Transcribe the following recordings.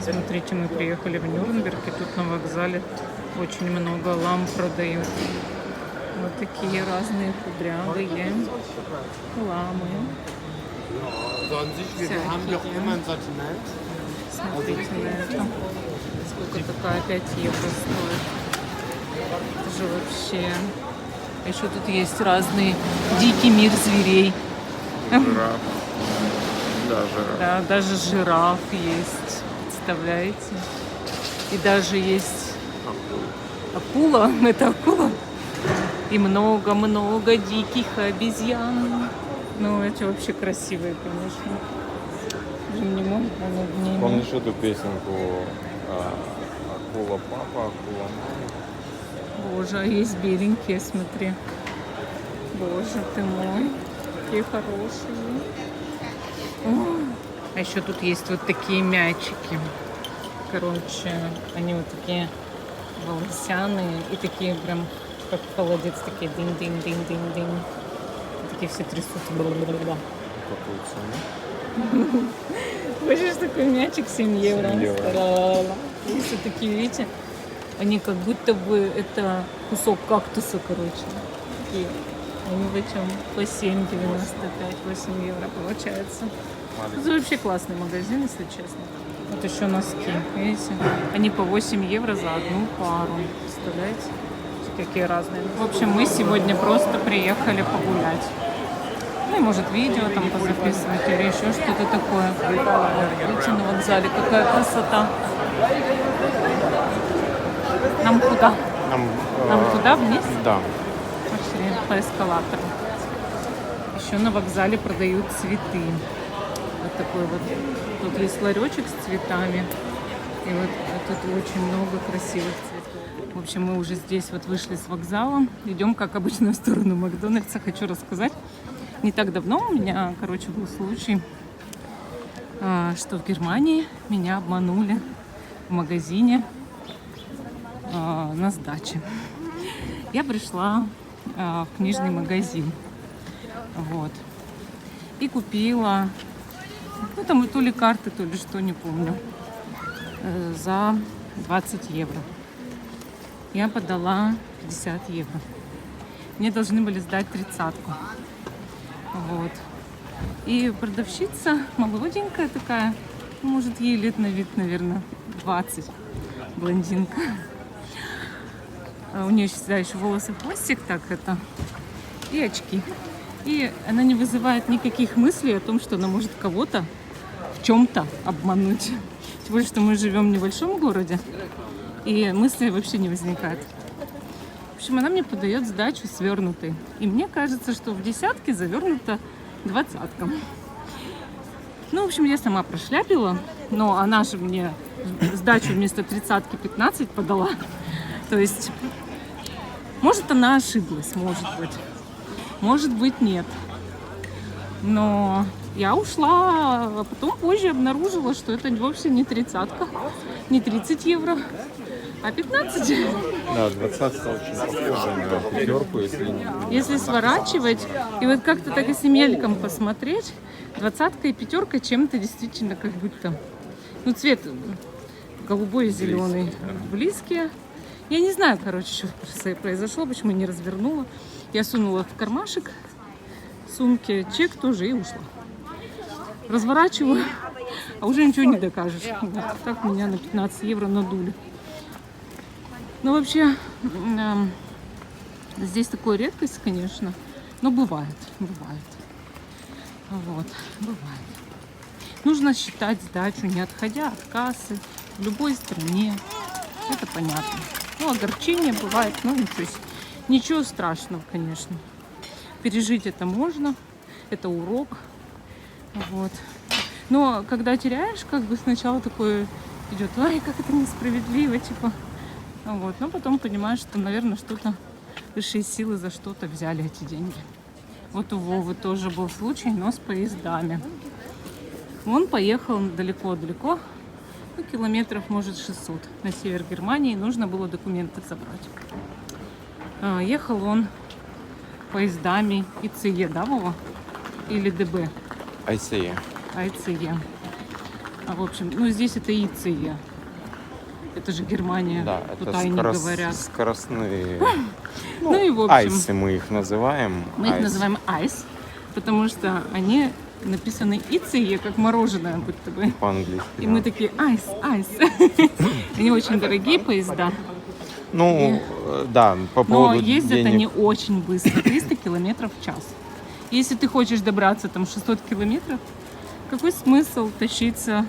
Смотрите, мы приехали в Нюрнберг, и тут на вокзале очень много ламп продают. Вот такие разные кудрявые ламы. Всякие. Смотрите на это. Сколько такая 5 евро стоит. Это же вообще... А еще тут есть разные дикий мир зверей. Жираф. Да, жираф. Да, даже жираф есть. Представляете? И даже есть акула. Это акула. И много-много диких обезьян. Ну, эти вообще красивые, конечно. Не может над ними. Помнишь эту песенку «Акула папа, акула мама»? Боже, а есть беленькие, смотри. Боже ты мой. Какие хорошие. О, а еще тут есть вот такие мячики. Короче, они вот такие волосяные и такие прям как холодец, такие дынь-дынь-дынь-дынь-дынь. Такие все трясутся. Бла-бла-бла. Какую цену? Хочешь такой мячик 7 евро? 7 евро. Если такие, видите, они как будто бы это кусок кактуса, короче. Такие. Они в чем по 7,95, 8 евро получается. Это вообще классный магазин, если честно. Вот еще носки, видите? Они по 8 евро за одну пару. Представляете? Какие разные. В общем, мы сегодня просто приехали погулять. Ну и может видео там позаписывать или еще что-то такое. Видите, на вокзале какая красота. Нам куда? Нам туда вниз? Да. Пошли по эскалатору. Еще на вокзале продают цветы. Вот такой вот. Тут есть ларечек с цветами. И вот тут очень много красивых цветов. В общем, мы уже здесь вот вышли с вокзала. Идем, как обычно, в сторону Макдональдса. Хочу рассказать. Не так давно у меня, короче, был случай, что в Германии меня обманули в магазине на сдаче. Я пришла в книжный магазин. Вот. И купила, ну там то ли карты, то ли что, не помню, за 20 евро. Я подала 50 евро. Мне должны были сдать 30-ку. Вот. И продавщица молоденькая такая, может ей лет на вид, наверное, 20, блондинка. У нее всегда еще волосы в хвостик, так это, и очки. И она не вызывает никаких мыслей о том, что она может кого-то в чем-то обмануть. Тем более, что мы живем в небольшом городе, и мысли вообще не возникают. В общем, она мне подает сдачу свернутой. И мне кажется, что в десятке завернута 20-ка. Ну, в общем, я сама прошляпила, но она же мне сдачу вместо 30-ки 15 подала. То есть, может, она ошиблась, может быть, нет. Но я ушла, а потом позже обнаружила, что это вовсе не 30-ка, не 30 евро, а 15. Да, 20 очень похоже на пятерку, если сворачивать. И вот как-то так, если мельком посмотреть, 20-ка и пятерка чем-то действительно как будто... Ну, цвет голубой и зеленый близкие. Я не знаю, короче, что произошло, почему не развернула. Я сунула в кармашек сумки, чек тоже и ушла. Разворачиваю, а уже ничего не докажешь. Так меня на 15 евро надули. Ну, вообще, здесь такая редкость, конечно, но бывает. Вот, бывает. Нужно считать сдачу, не отходя от кассы, в любой стране. Это понятно. Ну, огорчение бывает, но ничего страшного, конечно. Пережить это можно, это урок. Вот. Но когда теряешь, как бы сначала такое идет, ой, как это несправедливо, типа. Вот. Но потом понимаешь, что, наверное, что-то высшие силы за что-то взяли эти деньги. Вот у Вовы тоже был случай, но с поездами. Он поехал далеко-далеко, ну, километров, может, 600 на север Германии. Нужно было документы забрать. Ехал он поездами ИЦЕ, да, Вова? Или ДБ? ICE. ICE. в общем, ну здесь это ИЦЕ. Это же Германия, Да, тут это они говорят. скоростные Ну и в общем, айсы мы их называем. мы их Айс. называем айс, потому что они написаны ИЦЕ, как мороженое, будто бы. По-английски. И да. мы такие айс, айс. Они очень дорогие поезда, Ну, да, по но поводу ездят денег. они очень быстро, 300 километров в час. Если ты хочешь добраться там 600 километров, какой смысл тащиться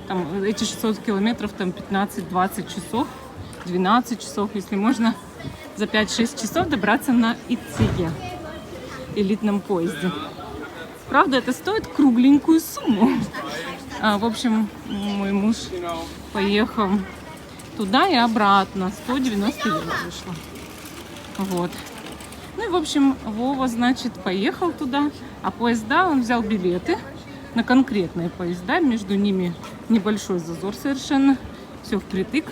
там, эти 600 километров там 15-20 часов, 12 часов, если можно за 5-6 часов добраться на ИЦЕ, элитном поезде. Правда, это стоит кругленькую сумму. В общем, мой муж поехал туда и обратно. 190 евро вышло. Вот. Ну и, в общем, Вова, значит, поехал туда. А поезда, он взял билеты на конкретные поезда. Между ними небольшой зазор совершенно. Все впритык.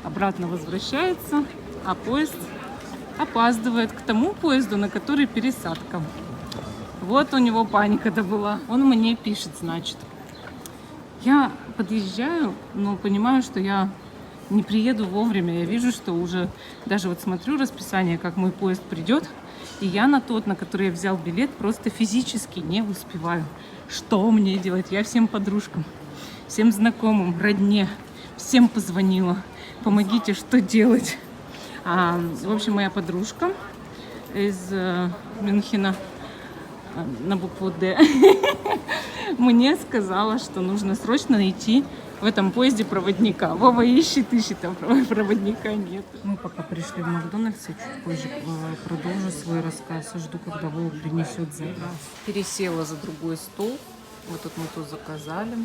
Обратно возвращается. А поезд опаздывает к тому поезду, на который пересадка. Вот у него паника-то была. Он мне пишет, значит. Я подъезжаю, но понимаю, что я не приеду вовремя. Я вижу, что уже даже вот смотрю расписание, как мой поезд придет, и я на тот, на который я взял билет, просто физически не успеваю. Что мне делать? Я всем подружкам, всем знакомым, родне, всем позвонила. Помогите, что делать? В общем, моя подружка из Мюнхена на букву «Д» мне сказала, что нужно срочно найти в этом поезде проводника. Вова ищет, а проводника нет. Мы пока пришли в Макдональдс, я чуть позже продолжу свой рассказ. Жду, когда Вова принесет заказ. Пересела за другой стол. Вот тут мы тут заказали.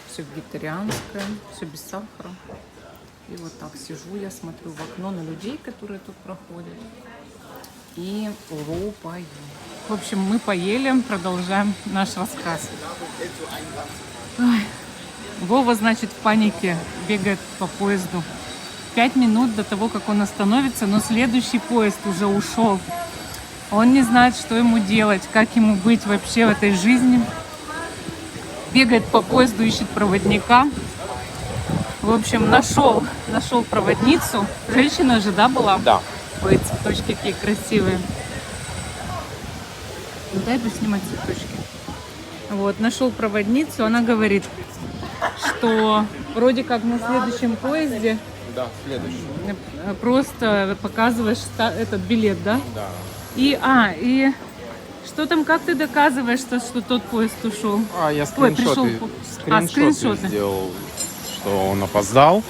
Все вегетарианское, все без сахара. И вот так сижу, я смотрю в окно на людей, которые тут проходят. И лопаю. В общем, мы поели, продолжаем наш рассказ. Ой. Вова, значит, в панике бегает по поезду. 5 минут до того, как он остановится, но следующий поезд уже ушел. Он не знает, что ему делать, как ему быть вообще в этой жизни. Бегает по поезду, ищет проводника. В общем, нашел проводницу. Женщина же, да, была? Да. Ой, цветочки какие красивые. Ну, дай поснимать цветочки. Вот, нашел проводницу. Она говорит, что вроде как на следующем поезде Да, следующий. просто показываешь этот билет, да? Да. И что там, как ты доказываешь, что тот поезд ушел? Я пришел. скриншоты сделал, что он опоздал.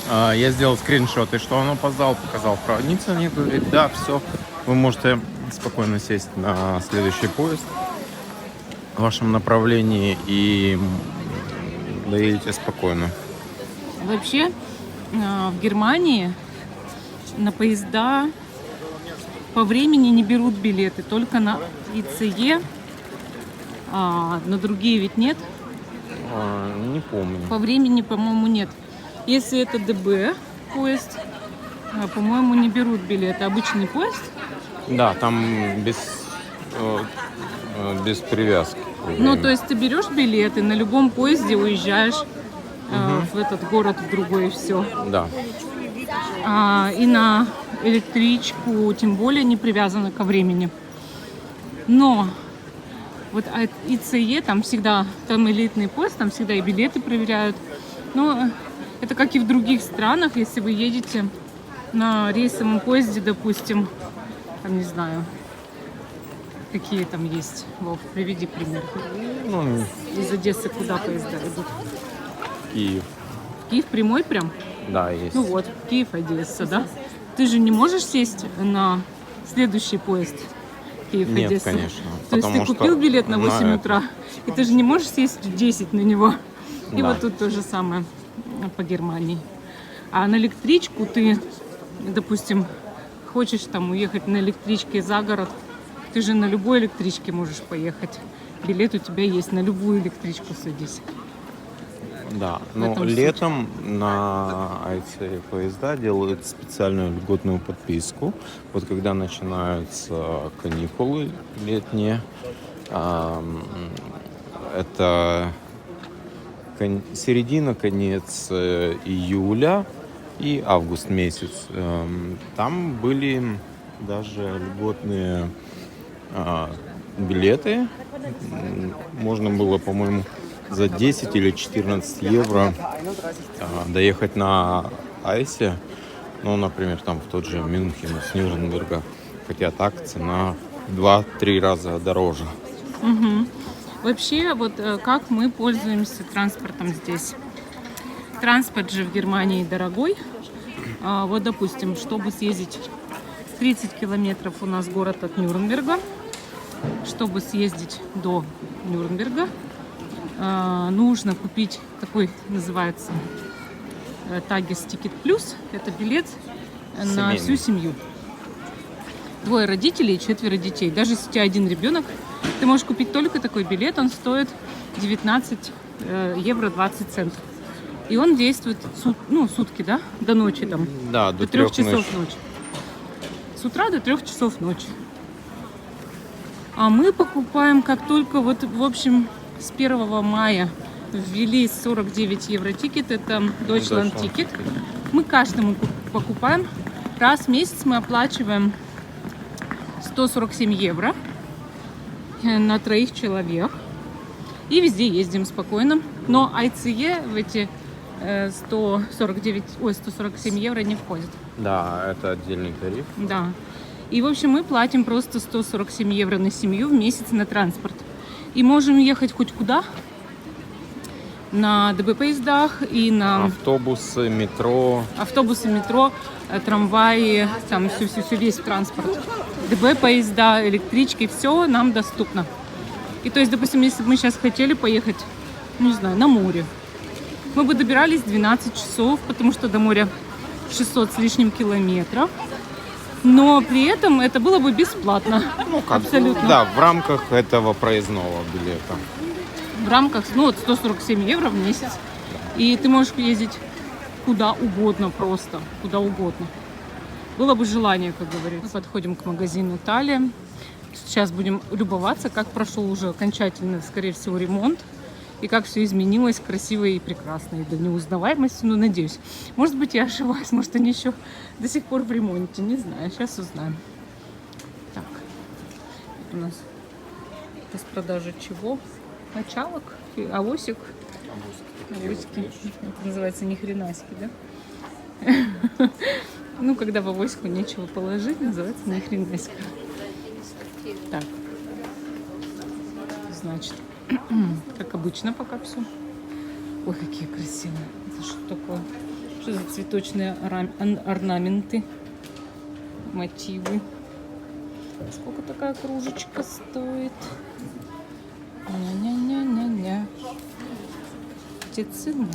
Я сделал скриншоты, что он опоздал, показал проводнице. Мне говорит, да, все, вы можете спокойно сесть на следующий поезд в вашем направлении и доедете спокойно. Вообще, в Германии на поезда по времени не берут билеты, только на ИЦЕ, на другие ведь нет. Не помню. По времени, по-моему, нет. Если это ДБ поезд, по-моему, не берут билеты. Обычный поезд. Да, там без привязки. Ну, то есть ты берешь билеты, на любом поезде уезжаешь в этот город, в другой, и все. Да. И на электричку тем более не привязано ко времени. Но вот от ИЦЕ там всегда, там элитный поезд, там всегда и билеты проверяют. Но это как и в других странах, если вы едете на рейсовом поезде, допустим, там не знаю, какие там есть. Вов, приведи пример. Ну, Из Одессы куда поезда идут? Киев. Киев прямой прям? Да, есть. Ну вот, Киев, Одесса, да? Ты же не можешь сесть на следующий поезд Киев, Нет, Одесса? конечно. То есть ты купил билет на 8 утра, и ты же не можешь сесть в 10 на него. И Да. вот тут то же самое по Германии. А на электричку ты, допустим, хочешь там уехать на электричке за город, ты же на любой электричке можешь поехать. Билет у тебя есть, на любую электричку садись. Да, В но этом суть. летом на АйЦЕ поезда делают специальную льготную подписку. Вот когда начинаются каникулы летние, это середина, конец июля и август месяц. Там были даже льготные билеты. Можно было, по-моему, за 10 или 14 евро доехать на Айсе. Ну, например, там в тот же Мюнхен с Нюрнберга. Хотя так цена в 2-3 раза дороже. Вообще, вот как мы пользуемся транспортом здесь. Транспорт же в Германии дорогой. Вот, допустим, чтобы съездить 30 километров у нас город от Нюрнберга. Чтобы съездить до Нюрнберга, нужно купить такой, называется, Tages Ticket Plus. Это билет на всю семью. 2 родителей и 4 детей. Даже если у тебя 1 ребенок, ты можешь купить только такой билет. Он стоит 19 евро 20 центов. И он действует сутки, да? До ночи там. Да, до 3 часов ночи. С утра до 3 часов ночи. А мы покупаем, как только, вот, в общем, с 1 мая ввели 49 евро тикет, это Deutschland Ticket. Мы каждому покупаем. Раз в месяц мы оплачиваем 147 евро на 3 человек. И везде ездим спокойно. Но ICE в эти 147 евро не входит. Да, это отдельный тариф. Да. И, в общем, мы платим просто 147 евро на семью в месяц на транспорт. И можем ехать хоть куда. На ДБ-поездах и на... Автобусы, метро. Автобусы, метро, трамваи, там весь транспорт. ДБ-поезда, электрички, все нам доступно. И то есть, допустим, если бы мы сейчас хотели поехать, не знаю, на море, мы бы добирались 12 часов, потому что до моря 600 с лишним километров. Но при этом это было бы бесплатно. Абсолютно. Да, в рамках этого проездного билета. В рамках, 147 евро в месяц. И ты можешь ездить куда угодно просто. Куда угодно. Было бы желание, как говорится. Мы подходим к магазину Талия. Сейчас будем любоваться, как прошел уже окончательно, скорее всего, ремонт. И как все изменилось, красиво и прекрасно, и до неузнаваемости, надеюсь. Может быть, я ошибаюсь, может, они еще до сих пор в ремонте, не знаю, сейчас узнаем. Так, у нас распродажа чего? Мочалок, авосик. Авосики. Это называется ни хренаськи, да? Когда в авосику нечего положить, называется ни хренаська. Так, значит, как обычно пока все. Ой, какие красивые. Это что такое? Что за цветочные орнаменты? Мотивы. Сколько такая кружечка стоит? Ня-ня-ня-ня-ня. Где цена?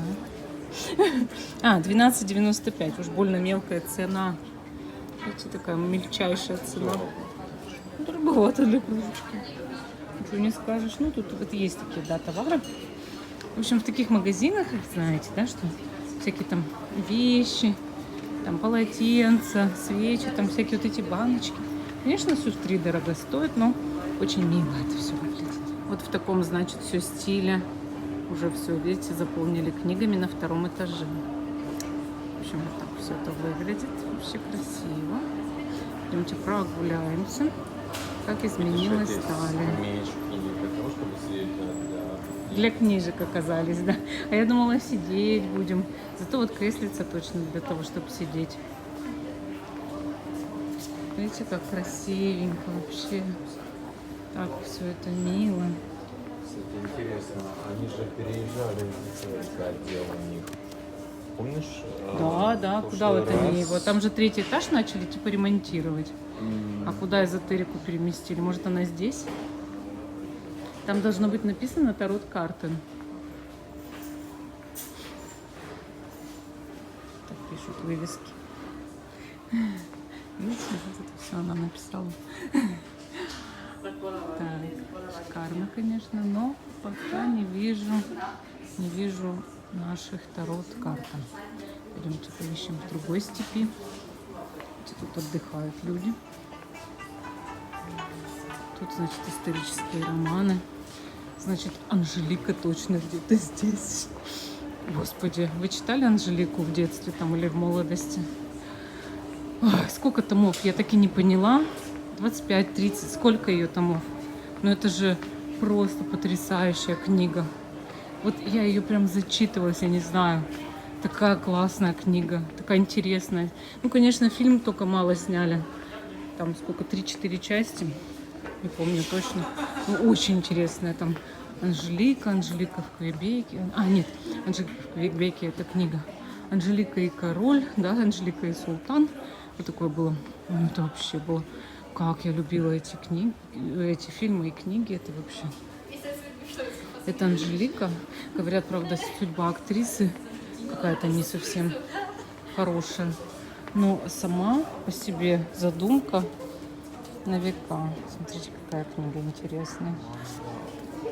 12,95. Уж больно мелкая цена. Видите, такая мельчайшая цена. Дороговато для кружечки. Ничего не скажешь. Тут вот есть такие, товары. В общем, в таких магазинах, знаете, да, что всякие там вещи, там полотенца, свечи, там всякие вот эти баночки. Конечно, все втридорого стоит, но очень мило это все выглядит. Вот в таком, значит, все стиле. Уже все, видите, заполнили книгами на 2-м этаже. В общем, вот так все это выглядит. Вообще красиво. Пойдемте прогуляемся. Как изменилась Талия. Для книжек оказались, да. А я думала, сидеть будем. Зато вот креслица точно для того, чтобы сидеть. Видите, как красивенько вообще. Так все это мило. Кстати, интересно, они же переезжали в лицейский отдел у них. Помнишь? Да, куда вот они его? Там же 3-й этаж начали типа ремонтировать. А куда эзотерику переместили? Может, она здесь? Там должно быть написано Тарот Картен. Так пишут вывески. Видите, вот это все она написала. Так, шикарно, конечно, но пока не вижу наших Тарот Картен. Пойдемте поищем в другой степи. Тут отдыхают люди. Тут, значит, исторические романы. Значит, Анжелика точно где-то здесь. Господи, вы читали Анжелику в детстве там или в молодости? Ой, сколько томов, я так и не поняла. 25-30, сколько ее томов? Ну это же просто потрясающая книга. Вот я ее прям зачитывалась, я не знаю. Такая классная книга, такая интересная. Ну, конечно, фильм только мало сняли. Там сколько, 3-4 части. Не помню точно. Ну, очень интересная. Там Анжелика в Квебеке. А, нет, Анжелика в Квебеке это книга. Анжелика и король, да, Анжелика и султан. Вот такое было. Ну, это вообще было. Как я любила эти книги, эти фильмы и книги. Это вообще. Это Анжелика. Говорят, правда, судьба актрисы какая-то не совсем хорошая. Но сама по себе задумка на века. Смотрите, какая книга интересная.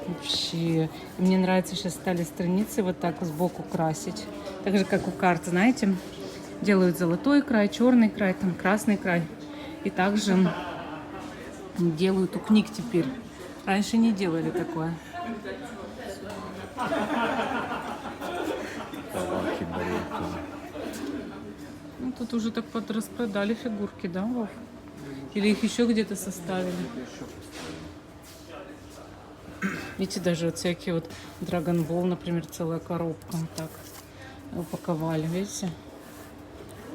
Вообще. И мне нравится, сейчас стали страницы вот так сбоку красить. Так же, как у карт, знаете. Делают золотой край, черный край, там красный край. И также делают у книг теперь. Раньше не делали такое. Ну, тут уже так подраспродали фигурки, да, Вов? Или их еще где-то составили? Видите, даже вот всякие вот Dragon Ball, например, целая коробка вот так упаковали, видите?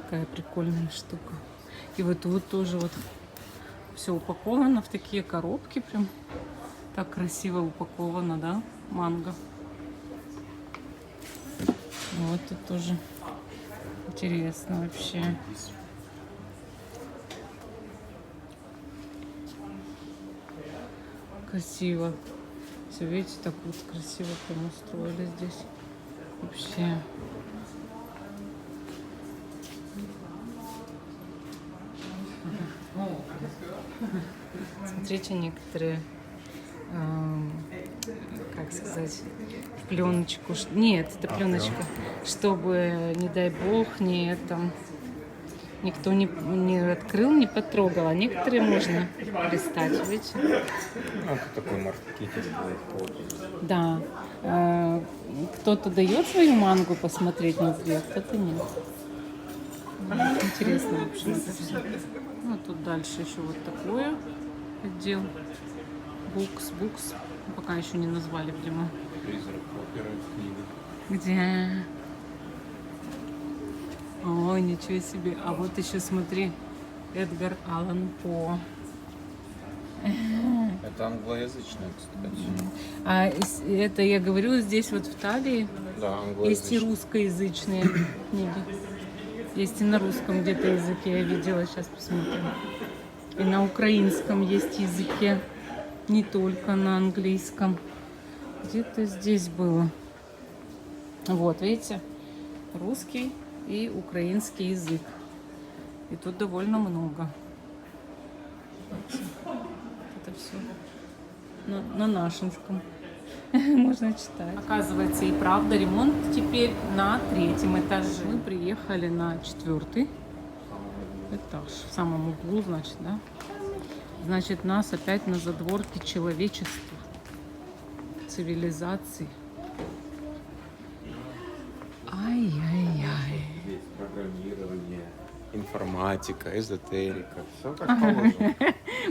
Какая прикольная штука. И вот тут тоже вот все упаковано в такие коробки прям. Так красиво упаковано, да, манго. Вот тут тоже интересно вообще. Красиво. Все, видите, так вот красиво прям устроили здесь. Вообще. Смотрите, некоторые, как сказать, в пленочку. Нет, это пленочка, чтобы, не дай бог, никто не открыл, не потрогал. А некоторые можно листать, видите? Ну, это такой маркетинг. Да. Кто-то дает свою мангу посмотреть внутри, а кто-то нет. Интересно, в общем, это все. Ну, тут дальше еще вот такое отдел. Букс. Пока еще не назвали, видимо. Призрак оперы книга. Где? Ой, ничего себе. А вот еще смотри, Эдгар Аллан По. Это англоязычная, кстати. А это я говорю, здесь вот в Таллии Да, есть и англоязычная. русскоязычные книги. Есть и на русском где-то языке, я видела, сейчас посмотрим. И на украинском есть языке, не только на английском. Где-то здесь было. Вот, видите, русский и украинский язык. И тут довольно много. Это все на нашинском. Можно читать. Оказывается, и правда, ремонт теперь на 3-м этаже. Мы приехали на 4-й этаж. В самом углу, значит, да? Значит, нас опять на задворке человечества, цивилизации. Ай-яй-яй. Здесь программирование, информатика, эзотерика. Все как положено.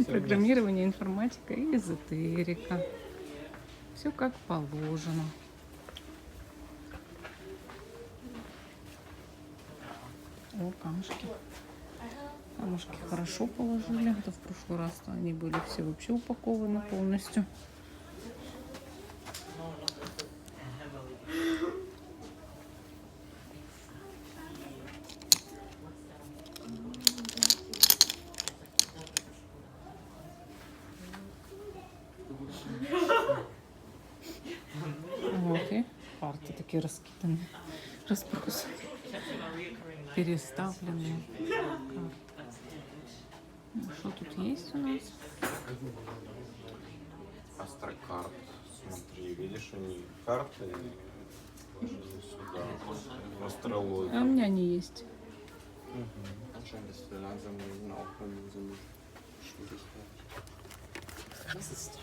Программирование, информатика и эзотерика. Все как положено. О, камушки. Камушки хорошо положили. А то в прошлый раз они были все вообще упакованы полностью. Вот и карты такие раскиданные, разбросаны, переставленные карты. Ну, что тут есть у нас? Астрокарт. Смотри, видишь, они карты положили сюда. В астрологию. А у меня они есть. Anscheinend ist der langsam auch wenn man so eine Schwierigkeit. Das ist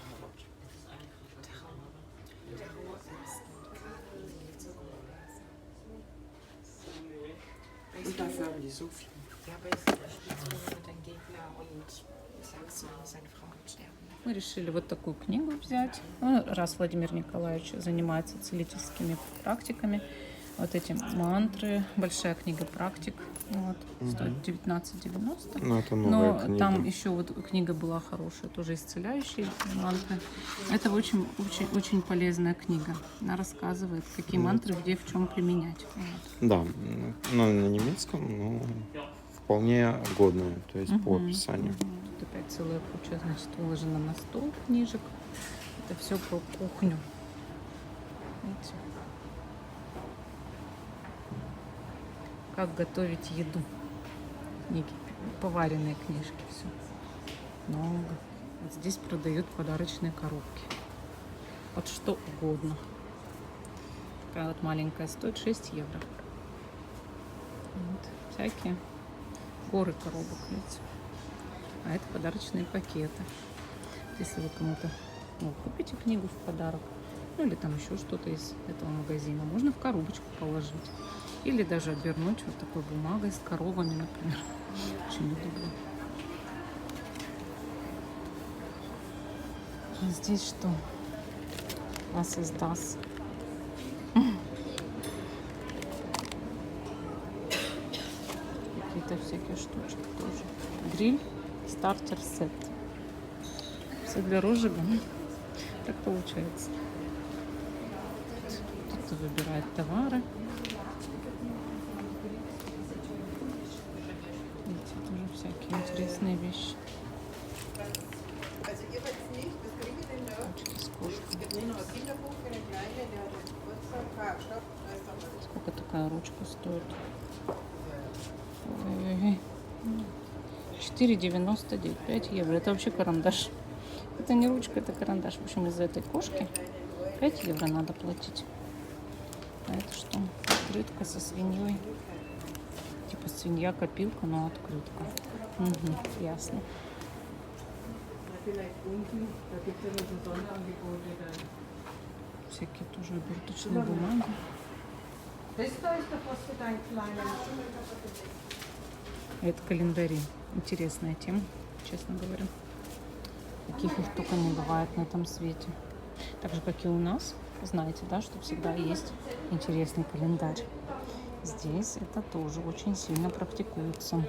Und dafür haben die so viel. Ja, aber jetzt mit ein Gegner und Samson, seine Frau hat sterben. Мы решили вот такую книгу взять. Ну, раз Владимир Николаевич занимается целительскими практиками. Вот эти мантры. Большая книга практик. Вот, стоит 19,90. Ну, это Но новая книга. там еще вот книга была хорошая, тоже исцеляющие мантры. Это очень, очень, очень полезная книга. Она рассказывает, какие мантры где в чем применять. Вот. Да, но на немецком, но вполне годная, то есть по описанию. Тут опять целая куча, значит, выложена на стол книжек. Это все про кухню. Видите? Как готовить еду. Книги, поваренные книжки, все. Много. Вот здесь продают подарочные коробки. Вот что угодно. Такая вот маленькая стоит 6 евро. Вот. Всякие горы коробок, видите. А это подарочные пакеты. Если вы кому-то купите книгу в подарок, ну или там еще что-то из этого магазина, можно в коробочку положить. Или даже обернуть вот такой бумагой с коровами, например. Очень удобно. А здесь что? Was ist das? Какие-то всякие штучки тоже. Гриль, стартер сет. Все для розжига. Так получается. Тут выбирает товары. Видите, тоже всякие интересные вещи. Ручки с кошкой. Сколько такая ручка стоит? 4,99, 5 евро. Это вообще карандаш. Это не ручка, это карандаш. В общем, из-за этой кошки 5 евро надо платить. А это что? Открытка со свиньей. Типа свинья-копилка, но открытка. Угу, ясно. Всякие тоже оберточные бумаги. Это календари. Интересная тема, честно говоря. Каких их только не бывает на этом свете. Так же, как и у нас. Знаете, да, что всегда есть интересный календарь. Здесь это тоже очень сильно практикуется.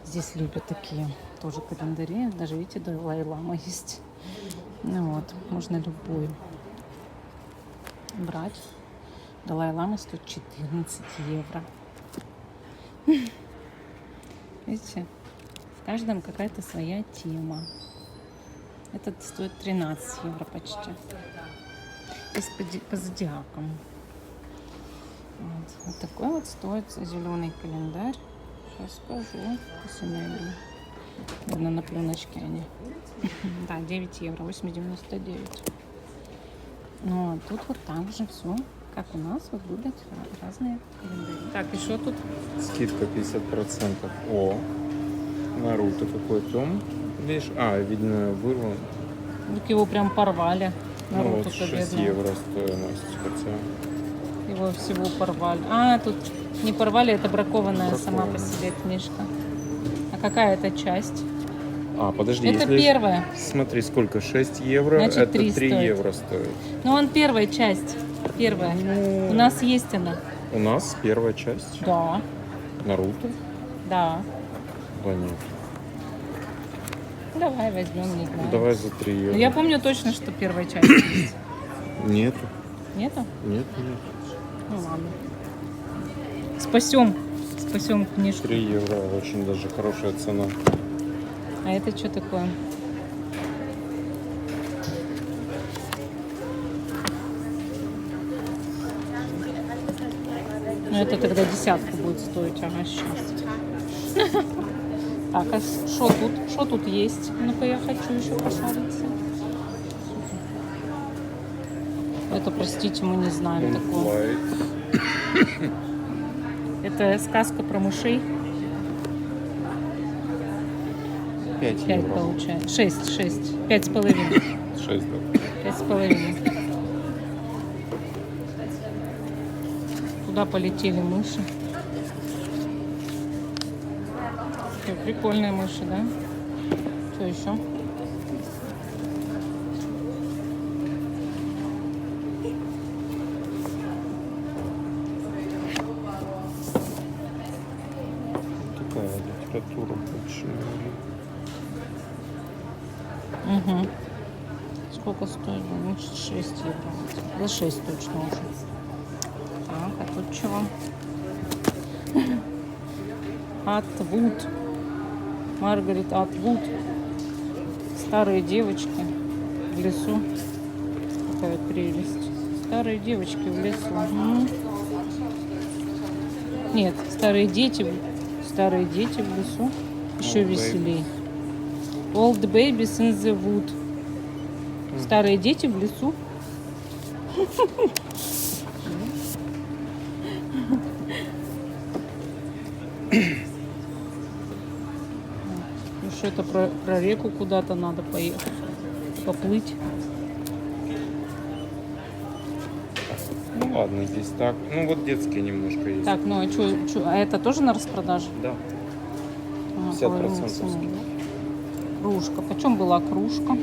Здесь любят такие тоже календари. Даже, видите, Далай-лама есть. Ну вот, можно любой брать. Далай-лама стоит 14 евро. Видите, в каждом какая-то своя тема. Этот стоит 13 евро почти. Здесь по зодиакам. Вот такой вот стоит зеленый календарь. Сейчас скажу по семейному. Наверное, на пленочке они. Да, 9 евро, 8,99. Ну, а тут вот так же все, как у нас, вот будут разные календари. Так, и что тут? Скидка 50%. О, Наруто какой том. Видишь? А, видно, вырван. Так его прям порвали. Ну вот, Наруто 6 победный. евро стоимость. Хотя... Его всего порвали. А, тут не порвали, это бракованная сама по Бракованная. себе книжка. А какая это часть? А, подожди, Это если... первая. Смотри, сколько? 6 евро, Значит, это 3 3 стоит. евро стоит. Ну, он первая часть. Первая. Ну, У нас есть она. У нас первая часть. Да. Наруто? Да. Да нет. Давай возьмем, не знаю. Давай за 3 евро. Ну, я помню точно, что первая часть есть. Нету. Нету? Нет. Ну ладно. Спасем книжку. 3 евро, очень даже хорошая цена. А это что такое? Ну это тогда десятку будет стоить. Ага, сейчас. Так, а что тут? Что тут есть? Ну-ка, я хочу еще пошариться. Это, простите, мы не знаем такого. Moonlight. Это сказка про мышей. 5 5 евро. получается. 6. 5,5. 6, да. 5,5. Куда полетели мыши? Такие прикольные мыши, да? Что еще? Такая литература больше. Угу. Сколько стоит? 6 евро. За 6 точно уже. Так, а тут чего? Атвуд. Маргарет Атвуд. Старые девочки в лесу. Какая прелесть. Старые девочки в лесу. Нет, старые дети в лесу. Еще веселее. Old babies in the wood. Старые дети в лесу. Ну что это про реку куда-то надо поехать, поплыть. Ну ладно, здесь так. Ну вот детские немножко есть. Так, ну а что, а это тоже на распродаже? Да. Ага, 50% половина цены, скидка. да? Кружка. Почем была кружка?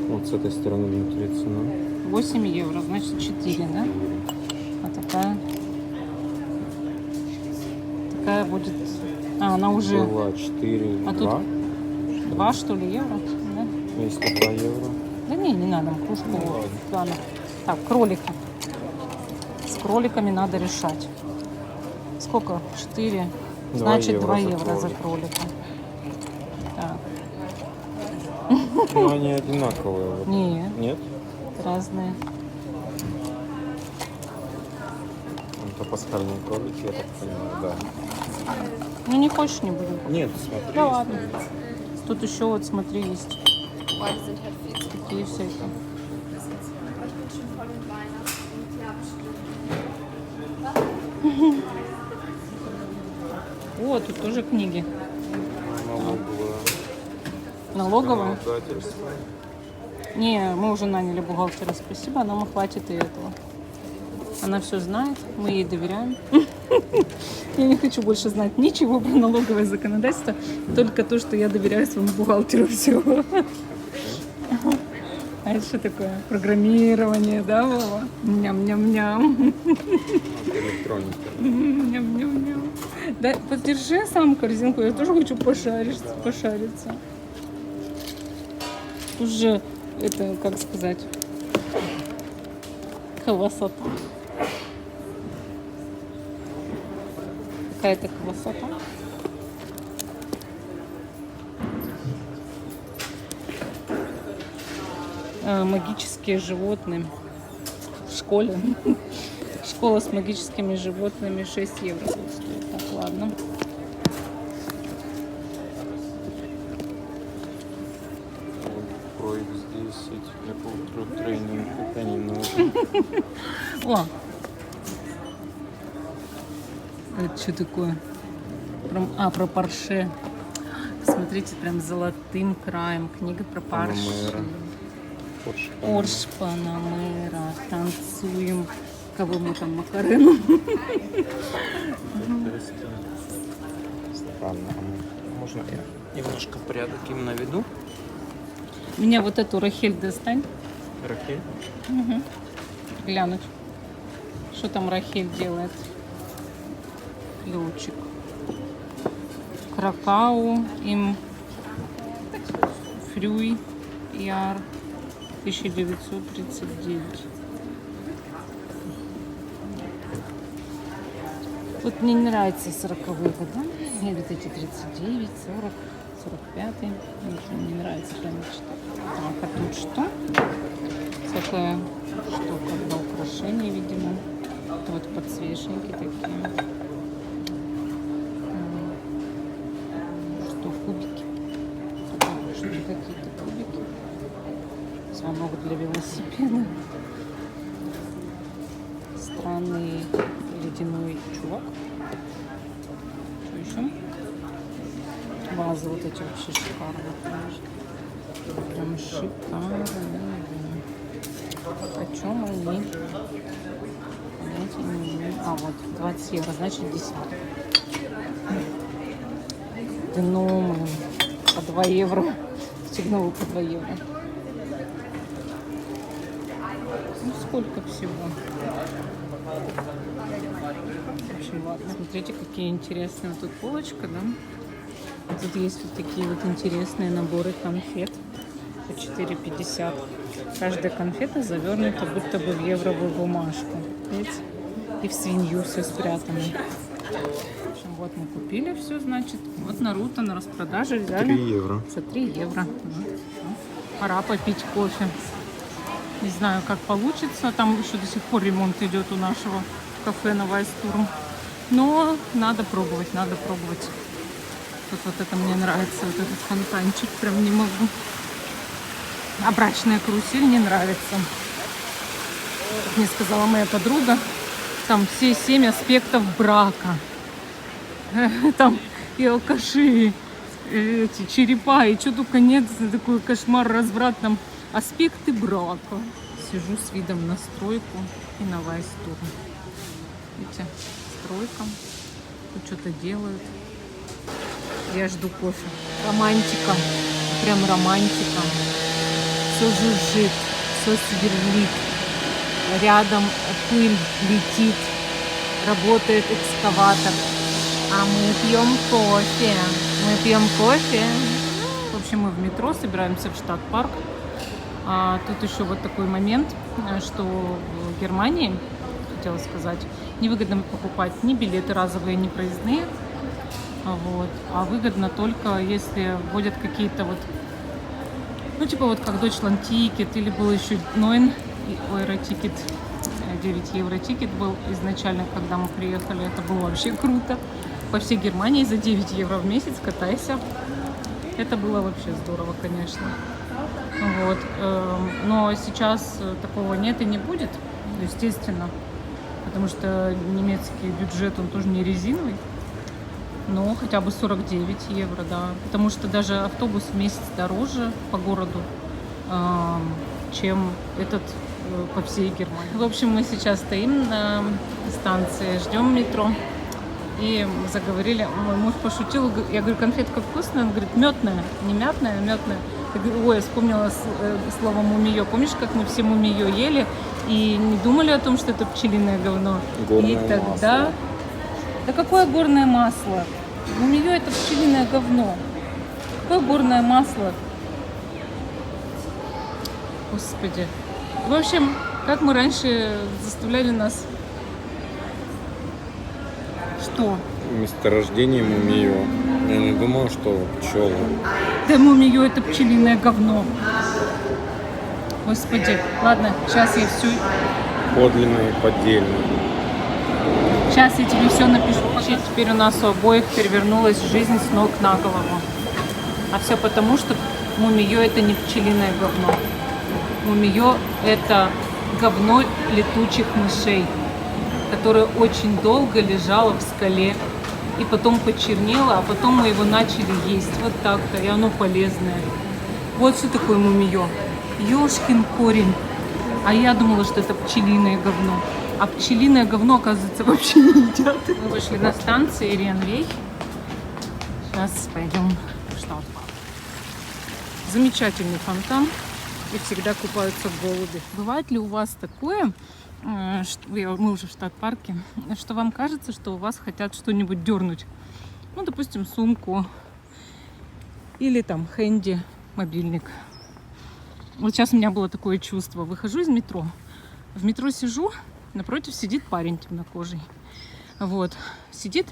Вот с этой стороны внутри цена. 8 евро, значит 4, да? А такая будет... А, она уже... Была 4, А 2. тут 2, что ли, евро? Да? Если 2 евро. Да не надо нам кружку. Ну, ладно. Ладно. Так, кролики. С кроликами надо решать. Сколько? 4. 2 Значит, 2 евро евро за за кролика. Так. Ну они одинаковые. Вот. Нет, Нет? разные. Это пасхальные кролики, я так понимаю, да. Ну, не хочешь, не будем. Нет, смотри. Да ладно. Тут еще вот, смотри, есть такие всякие. О, тут тоже книги. Налоговая? Законодательство. Не, мы уже наняли бухгалтера, спасибо, нам и хватит и этого. Она все знает, мы ей доверяем. Я не хочу больше знать ничего про налоговое законодательство, только то, что я доверяю своему бухгалтеру, все. А это что такое? Программирование, да, Вова? Ням-ням-ням. Электроника. Ням-ням-ням. Да, подержи сам корзинку, я тоже хочу пошариться. Уже это, как сказать, красота. Какая-то красота. Магические животные в школе. Школа с магическими животными 6 евро стоит. Так, ладно. Про X10, Apple тренинг, это не нужно. О! Это что такое? Про Порше. Посмотрите, прям золотым краем. Книга про Порше. Порш Панамера. Танцуем. Кого мы там, Макарену? Странно. Можно я немножко порядок им наведу? Меня вот эту Рахель достань. Рахель? Угу. Глянуть. Что там Рахель делает? Ключик. Кракау им Фрюй Яр 1939. Вот мне не нравятся 40-е годы. Или вот эти 39, 40, 45. Мне не нравится прям читать. Так, а тут что? Такое, что когда украшения, видимо. Вот подсвечники такие. Что, кубики? Что, какие-то кубики? Звонок для велосипеда. Странный ледяной чувак. Что еще? Вазы вот эти вообще шикарные, конечно. Прям шикарные. Почем они? А, вот, 20 евро, значит 10. Гномы по 2 евро. Сигналы по 2 евро. Ну, сколько всего. В общем, ладно. Смотрите, какие интересные. Вот тут полочка, да? Тут есть вот такие вот интересные наборы конфет по 4,50. Каждая конфета завернута будто бы в евровую бумажку. Видите? И в свинью все спрятано. В общем, вот мы купили все, значит. Вот Наруто на распродаже взяли. 3 евро. За 3 евро. Пора попить кофе. Не знаю, как получится. Там еще до сих пор ремонт идет у нашего кафе на Вайстурм. Но надо пробовать, надо пробовать. Вот это мне нравится, вот этот фонтанчик. Прям не могу. А брачная карусель не нравится. Как мне сказала моя подруга, там все 7 аспектов брака. Там и алкаши, эти черепа, и что только нет, такой кошмар, разврат, там аспекты брака. Сижу с видом на стройку и на Вайстурм. Видите, стройка, тут что-то делают. Я жду кофе. Романтика, прям романтика. Все жужжит, все сверлит. Рядом пыль летит, работает экскаватор. А мы пьем кофе. Мы пьем кофе. В общем, мы в метро собираемся в Штат-парк. А тут еще вот такой момент, что в Германии, хотела сказать, невыгодно покупать ни билеты разовые, ни проездные. Вот. А выгодно только если вводят какие-то вот, ну типа вот как Deutschland Ticket, или был еще 9 евро тикет, 9 евро тикет был изначально, когда мы приехали. Это было вообще круто. По всей Германии за 9 евро в месяц катайся. Это было вообще здорово, конечно. Вот. Но сейчас такого нет и не будет, естественно. Потому что немецкий бюджет, он тоже не резиновый. Но хотя бы 49 евро, да. Потому что даже автобус в месяц дороже по городу, чем этот по всей Германии. В общем, мы сейчас стоим на станции, ждем метро. И заговорили, мой муж пошутил, я говорю, конфетка вкусная? Он говорит, мётная, не мятная, а мётная. Я говорю, ой, я вспомнила слово мумиё. Помнишь, как мы все мумиё ели и не думали о том, что это пчелиное говно? Горное и тогда... масло. Да какое горное масло? Мумиё это пчелиное говно. Какое горное масло? Господи. В общем, как мы раньше заставляли нас... Что? Месторождение мумиё. Я не думал, что пчелы. Да мумиё это пчелиное говно. Господи. Ладно, сейчас я всю... Подлинные, поддельные. Сейчас я тебе все напишу. Теперь у нас у обоих перевернулась жизнь с ног на голову. А все потому, что мумиё это не пчелиное говно. Мумиё это говно летучих мышей, которое очень долго лежало в скале и потом почернело, а потом мы его начали есть. Вот так-то, и оно полезное. Вот что такое мумиё. Ёшкин корень. А я думала, что это пчелиное говно. А пчелиное говно, оказывается, вообще не едят. Мы вышли на станции Ренвей. Сейчас пойдем в Штат-парк. Замечательный фонтан. И всегда купаются голуби. Бывает ли у вас такое, мы уже в Штат-парке, что вам кажется, что у вас хотят что-нибудь дернуть? Ну, допустим, сумку или там хэнди, мобильник. Вот сейчас у меня было такое чувство. Выхожу из метро. В метро сижу, напротив сидит парень темнокожий. Вот, сидит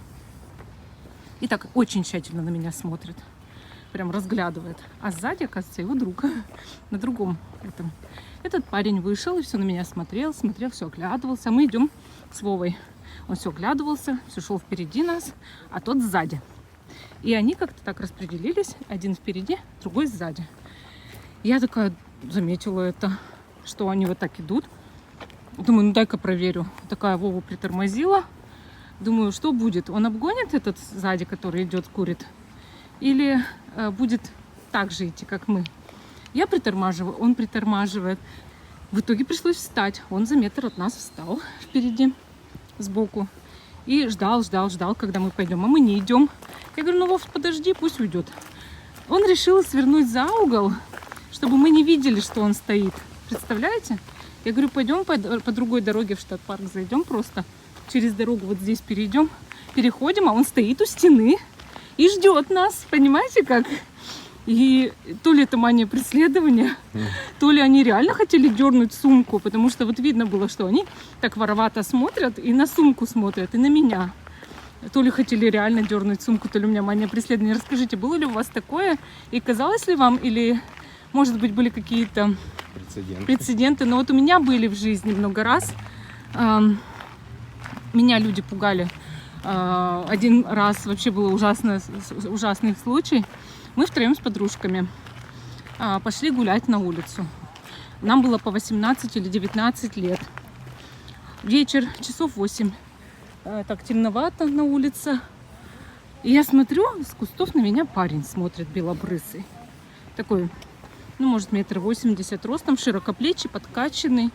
и так очень тщательно на меня смотрит. Прям разглядывает. А сзади, оказывается, его друг. На другом этом. Этот парень вышел и все на меня смотрел, все оглядывался. А мы идем с Вовой. Он все оглядывался, все шел впереди нас, а тот сзади. И они как-то так распределились. Один впереди, другой сзади. Я такая заметила это, что они вот так идут. Думаю, ну дай-ка проверю. Такая Вову притормозила. Думаю, что будет? Он обгонит этот сзади, который идет, курит? Или будет так же идти, как мы? Я притормаживаю, он притормаживает. В итоге пришлось встать. Он за метр от нас встал впереди, сбоку. И ждал, когда мы пойдем. А мы не идем. Я говорю, ну, Вов, подожди, пусть уйдет. Он решил свернуть за угол, чтобы мы не видели, что он стоит. Представляете? Я говорю, пойдем по другой дороге в Штат-парк зайдем просто. Через дорогу вот здесь переходим, а он стоит у стены и ждет нас. Понимаете как? И то ли это мания преследования, то ли они реально хотели дернуть сумку, потому что вот видно было, что они так воровато смотрят и на сумку смотрят, и на меня. То ли хотели реально дернуть сумку, то ли у меня мания преследования. Расскажите, было ли у вас такое? И казалось ли вам, или, может быть, были какие-то прецеденты? Но вот у меня были в жизни много раз. Меня люди пугали. Один раз вообще был ужасный случай. Мы втроем с подружками пошли гулять на улицу. Нам было по 18 или 19 лет. Вечер, часов 8. Так темновато на улице. И я смотрю, с кустов на меня парень смотрит, белобрысый. Такой, ну, может, 1,80 м ростом, широкоплечий, подкачанный.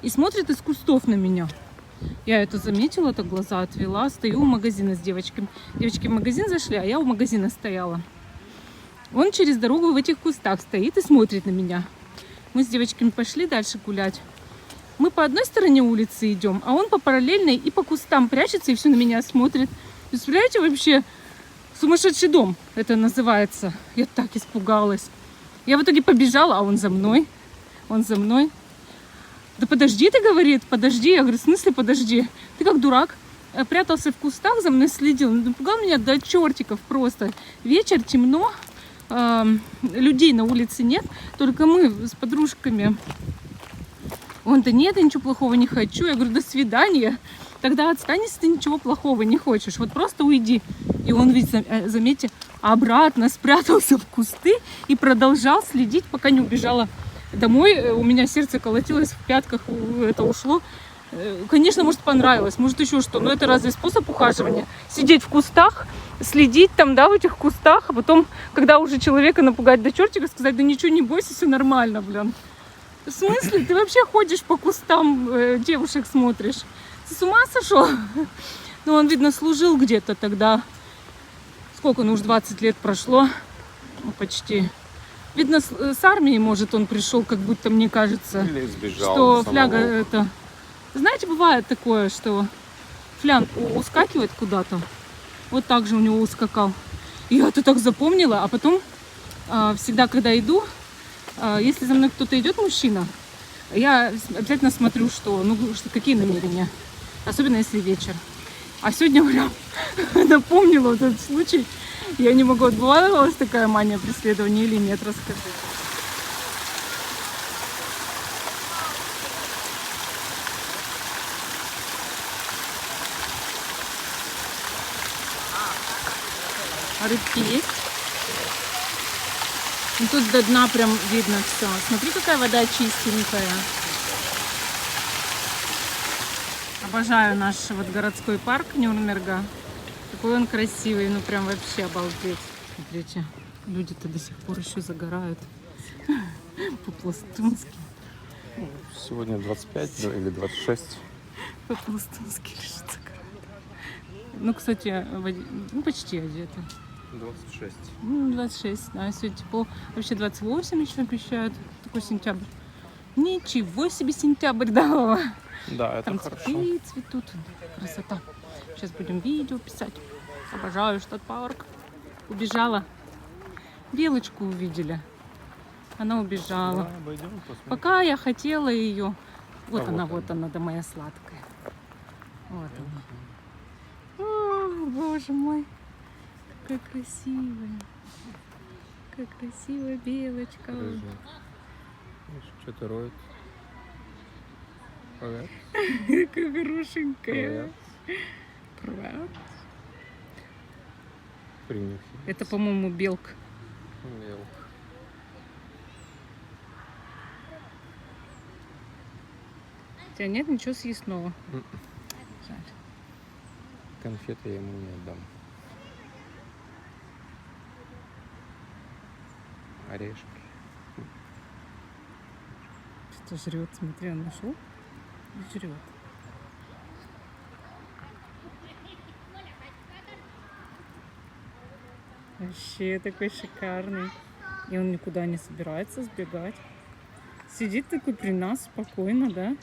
И смотрит из кустов на меня. Я это заметила, так глаза отвела. Стою у магазина с девочками. Девочки в магазин зашли, а я у магазина стояла. Он через дорогу в этих кустах стоит и смотрит на меня. Мы с девочками пошли дальше гулять. Мы по одной стороне улицы идем, а он по параллельной и по кустам прячется и все на меня смотрит. Представляете, вообще сумасшедший дом это называется. Я так испугалась. Я в итоге побежала, а он за мной. Да подожди, ты, говорит, подожди. Я говорю, в смысле подожди? Ты как дурак. Прятался в кустах, за мной следил. Напугал меня до чертиков просто. Вечер, темно. Людей на улице нет, только мы с подружками. Он-то нет, я ничего плохого не хочу. Я говорю, до свидания. Тогда отстань, если ты ничего плохого не хочешь. Вот просто уйди. И он, ведь, заметьте, обратно спрятался в кусты и продолжал следить, пока не убежала домой. У меня сердце колотилось в пятках, это ушло. Конечно, может, понравилось, может, еще что. Но это разве способ ухаживания? Сидеть в кустах, следить там, да, в этих кустах, а потом, когда уже человека напугать до чертика, сказать, да ничего, не бойся, все нормально, блин. В смысле? Ты вообще ходишь по кустам, девушек смотришь? Ты с ума сошел? Ну, он, видно, служил где-то тогда. Сколько, ну, уж 20 лет прошло. Ну, почти. Видно, с армии, может, он пришел, как будто, мне кажется. Или сбежал. Что фляга это... Знаете, бывает такое, что фляг ускакивает куда-то. Вот так же у него ускакал. И я это так запомнила. А потом всегда, когда иду, если за мной кто-то идет, мужчина, я обязательно смотрю, какие намерения. Особенно если вечер. А сегодня прям напомнила этот случай. Я не могу, отбывалась такая мания преследования или нет, расскажи. А рыбки есть? Ну, тут до дна прям видно все. Смотри, какая вода чистенькая. Обожаю наш вот городской парк Нюрнберга. Какой он красивый, ну прям вообще обалдеть. Смотрите, люди-то до сих пор еще загорают по-пластунски. Сегодня 25 или 26. По-пластунски лишь загорают. Ну, кстати, ну, почти одеты. 26. Ну, 26, да, сегодня тепло. Вообще 28 еще обещают. Такой сентябрь. Ничего себе сентябрь, да. Да, это Там хорошо. цветы цветут. Красота. Сейчас будем видео писать. Обожаю Штат-парк. Убежала. Белочку увидели. Она убежала. Да, обойдем, посмотрим. Пока я хотела ее. Вот А она, вот вот она, да моя сладкая. Вот она. О, боже мой. Какая красивая. Какая красивая белочка. Рыжий. Что-то роет. Привет. Какая хорошенькая. Привет. Принюхи. Это, по-моему, белка. Мелко. У тебя нет ничего съестного. Жаль. Конфеты я ему не отдам. Орешки. Что жрет. Смотри, он нашел и жрет. Вообще такой шикарный. И он никуда не собирается сбегать. Сидит такой при нас спокойно, да?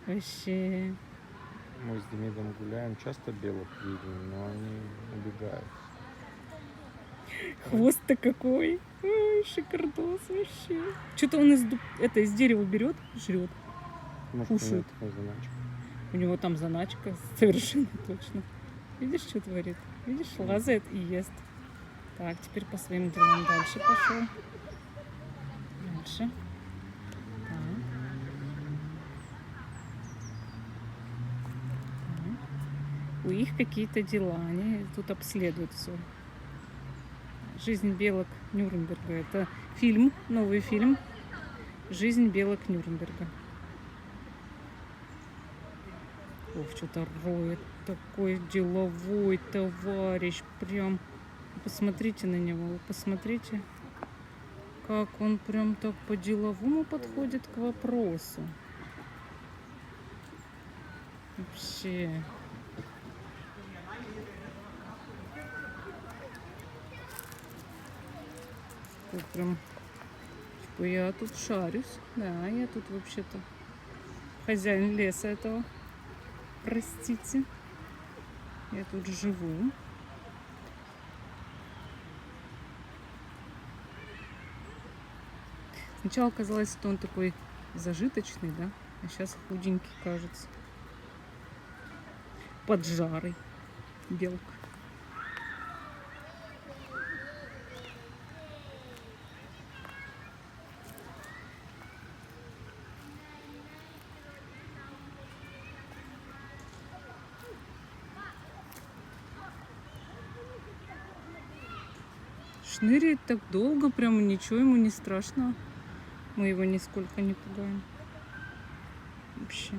Вообще. Мы с Демидом гуляем, часто белок видим, но они убегают. Хвост-то какой. Ой, шикардос вообще. Что-то он из дерева берет, жрет. Может, Кушает. у него такая заначка. У него там заначка совершенно точно. Видишь, что творит? Видишь, лазает и ест. Так, теперь по своим делам дальше пошел. Дальше. Так. Так. У них какие-то дела. Они тут обследуют все. «Жизнь белок Нюрнберга». Это фильм, новый фильм. «Жизнь белок Нюрнберга». Ох, что-то роет. Такой деловой товарищ. Прям. Посмотрите на него. Посмотрите, как он прям так по-деловому подходит к вопросу. Вообще. Вот прям, типа, я тут шарюсь. Да, я тут вообще-то хозяин леса этого. Простите. Я тут живу. Сначала казалось, что он такой зажиточный, да? А сейчас худенький, кажется. Поджарый. Белка. Шныряет так долго, прямо ничего ему не страшно. Мы его нисколько не пугаем. Вообще.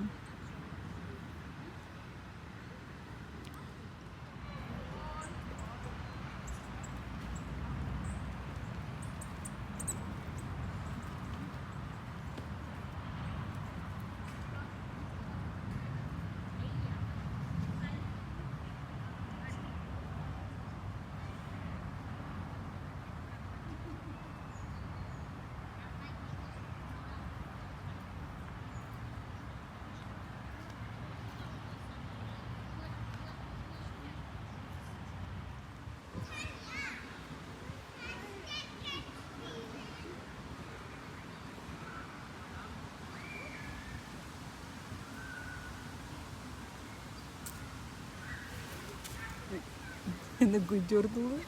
Я ногой дернула.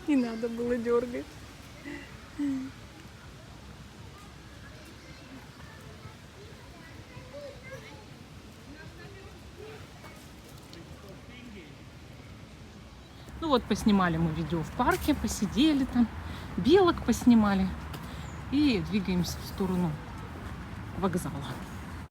Не надо было дергать. Ну вот, поснимали мы видео в парке, посидели там, белок поснимали и двигаемся в сторону вокзала.